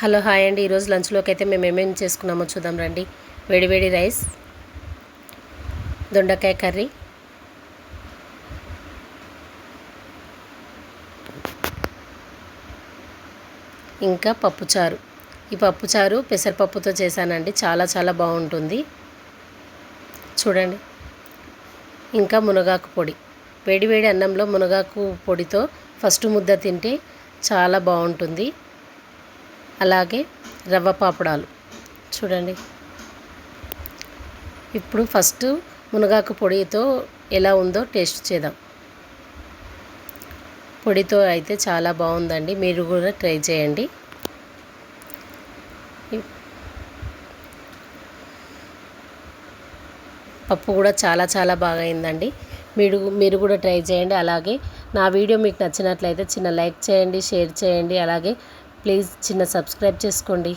Hello hi అండి. ఈరోజు లంచ్లోకి అయితే మేము ఏమేమి చేసుకున్నామో చూద్దాం రండి. వేడి వేడి రైస్, దొండకాయ కర్రీ, ఇంకా పప్పుచారు. ఈ పప్పుచారు పెసరపప్పుతో చేశానండి, చాలా చాలా బాగుంటుంది చూడండి. ఇంకా మునగాకు పొడి, వేడి వేడి అన్నంలో మునగాకు పొడితో ఫస్ట్ ముద్ద తింటే చాలా బాగుంటుంది. అలాగే రవ్వ పాపడాలు చూడండి. ఇప్పుడు ఫస్ట్ మునగాకు పొడితో ఎలా ఉందో టేస్ట్ చేద్దాం. పొడితో అయితే చాలా బాగుందండి, మీరు కూడా ట్రై చేయండి. పప్పు కూడా చాలా చాలా బాగా అయిందండి. మీరు కూడా ట్రై చేయండి. అలాగే నా వీడియో మీకు నచ్చినట్లయితే చిన్న లైక్ చేయండి, షేర్ చేయండి. అలాగే ప్లీజ్ చిన్న సబ్స్క్రైబ్ చేసుకోండి.